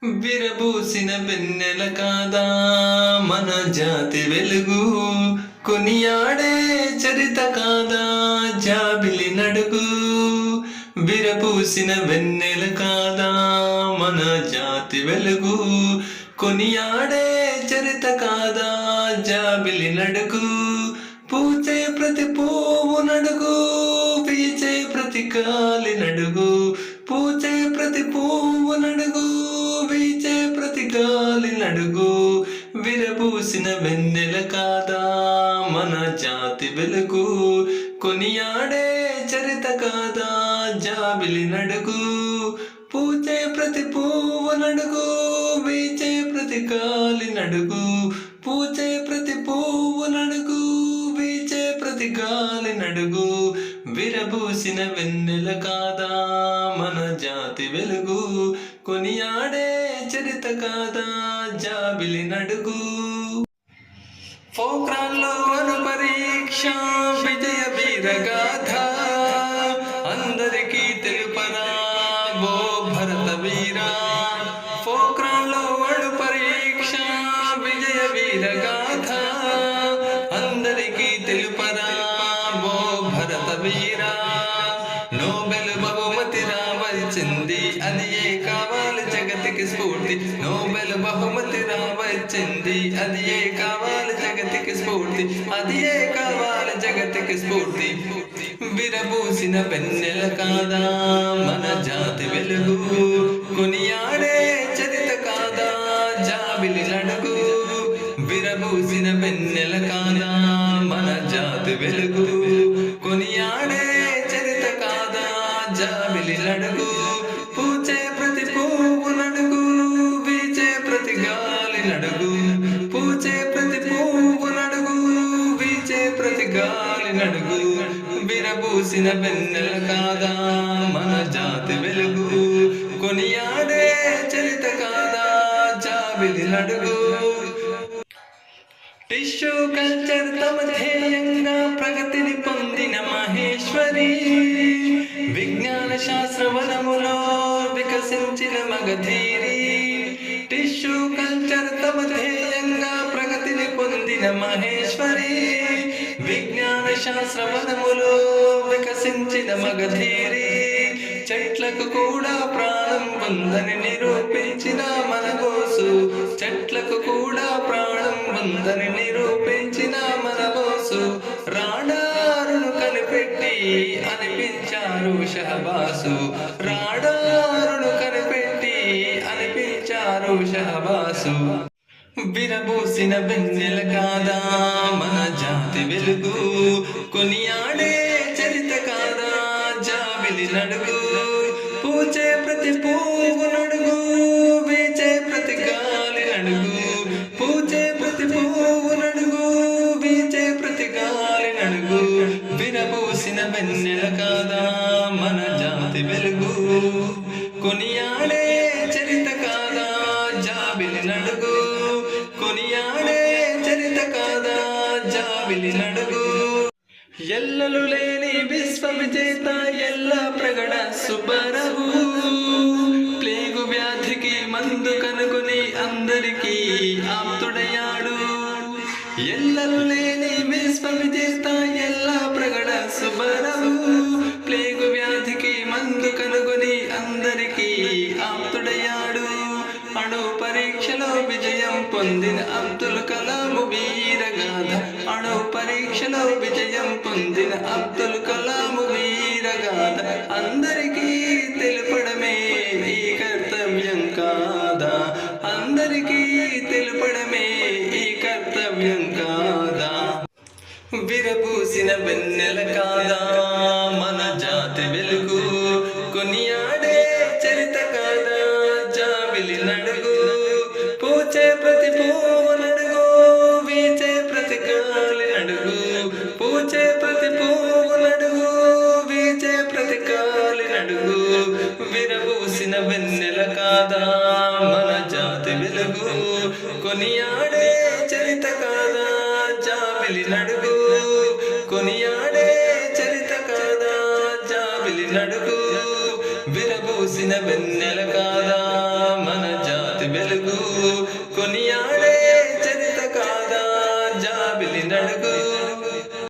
విరబూసిన వెన్నెల కాదా మన జాతి వెలుగు, కొనియాడే చరిత కాదా జాబిలి నడుగు. విరబూసిన వెన్నెల కాదా మన జాతి వెలుగు, కొనియాడే చరిత కాదా జాబిలి నడుగు. పూచే ప్రతి పువ్వు నడుగు, పీచే ప్రతి గాలి నడుగు. పూచే ప్రతి పువ్వు నడుగు, వీచే ప్రతి గాలి నడుగు. విరబూసిన వెన్నెల కాదా మన జాతి వెలుగు, కొనియాడే చరిత కాదా జాబిలి నడుగు. పూచే ప్రతి పువ్వు నడుగు, వీచే ప్రతి గాలి నడుగు. పూచే ప్రతి పువ్వు నడుగు, వీచే ప్రతి గాలి నడుగు. విరబూసిన వెన్నెల కాదా మన జాతి వెలుగు, కొనియాడే చరిత కాదా జాబిలి నడుగు. పోఖ్రాన్లో అణు పరీక్ష విజయ వీరగాథ, అందరికీ తెలుపరా ఓ భరత వీరా. పోఖ్రాన్లో అణు పరీక్ష విజయ వీరగాథ, అందరికీ తెలుపరా ఓ భరత వీరా. నోబెల్ బహుమతి రావచ్చింది, అది ఏ కావాలి జగతికి స్ఫూర్తి. నోబెల్ బహుమతి రావచ్చింది, అది ఏ కావాలి జగతికి స్ఫూర్తి. అది ఏ కావాలి జగతికి స్ఫూర్తి. విరబూసిన వెన్నెల కాదా మన జాతి వెలుగు, కొనియాడే చరిత కాదా జాబిలి నడుగు. విరబూసిన వెన్నెల కాదా మన జాతి వెలుగు, కొనియాడే చరిత కాదా జాబిలి నడుగు. పూచే ప్రతి పువ్వు నడుగు, వీచే ప్రతి గాలి నడుగు. పూచే ప్రతి పువ్వు నడుగు, వీచే ప్రతి గాలి నడుగు. విరబూసిన వెన్నెల కాదా మన జాతి వెలుగు, కొనియాడే చరిత కాదా జాబిలి నడుగు. టిష్యూ కల్చర్ తమ ధ్యేయంగా ప్రగతిని పొందిన మహేశ్వరి, విజ్ఞాన శాస్త్ర వనములో వికసించిన మగధీరి. టిష్యూ కల్చర్ తమ ధ్యేయంగా ప్రగతిని పొందిన మహేశ్వరి, విజ్ఞాన శాస్త్ర వనములో వికసించిన మగధీరి. చెట్లకు కూడా ప్రాణం ఉందని నిరూపించిన మన బోసు, చెట్లకు కూడా ప్రాణం ఉందని నిరూపించిన మన బోసు. రాడారును కనిపెట్టి అనిపించారు షహబాసు, రాడారును కనిపెట్టి అనిపించారు షహబాసు. విరబూసిన వెన్నెల కాదా మన జాతి వెలుగు, కొనియాడే చరిత కాదా జాబిలి నడుగు. పూచే ప్రతి పువ్వు నడుగు, వీచే ప్రతి గాలి నడుగు. పూచే ప్రతి పువ్వు నడుగు, వీచే ప్రతి గాలి నడుగు. విరబూసిన వెన్నెల కాదా మన జాతి వెలుగు, కొనియాడే చరిత కాదా జాబిలి నడుగు. కొనియాడే చరిత కాదా జాబిలి నడుగు. ఎల్లలు లేని విశ్వ విజేత ఎల్ల ప్రగడ సుబ్బరావు, ప్లేగు వ్యాధికి మందు కనుగొని అందరికీ ఆప్తుడయ్యాడు. ఎల్లలు లేని విశ్వ విజేత ఎల్ల ప్రగడ సుబ్బరావు, ప్లేగు వ్యాధికి మందు కనుగొని అందరికీ ఆప్తుడయ్యాడు. అణు పరీక్షలో విజయం పొందిన అబ్దుల్ కలాం వీరగాథ, అణు పరీక్షలో విజయం పొందిన అబ్దుల్ కలాం వీరగాథ. అందరికీ తెలుపడమే ఈ కర్తవ్యం కాదా, అందరికీ తెలుపడమే ఈ కర్తవ్యం కాదా. విరబూసిన వెన్నెల కాదా మన జాతి వెలుగు, కొనియాడే చరిత కాదా జాబిలి నడుగు. పూచే ప్రతి పువ్వు నడుగు, వీచే ప్రతి గాలి నడుగు. పూచే ప్రతి పువ్వు నడుగు, వీచే ప్రతి గాలి నడుగు. విరబూసిన వెన్నెల కాదా మన జాతి వెలుగు, కొనియాడే చరిత కాదా జాబిలి నడుగు. కొనియాడే చరిత కాదా జాబిలి నడుగు. విరబూసిన వెన్నెల కాదా మన జాతి జ్యోతి వెలుగు కొనియాడే చరిత కాదా జాబిలి నడుగు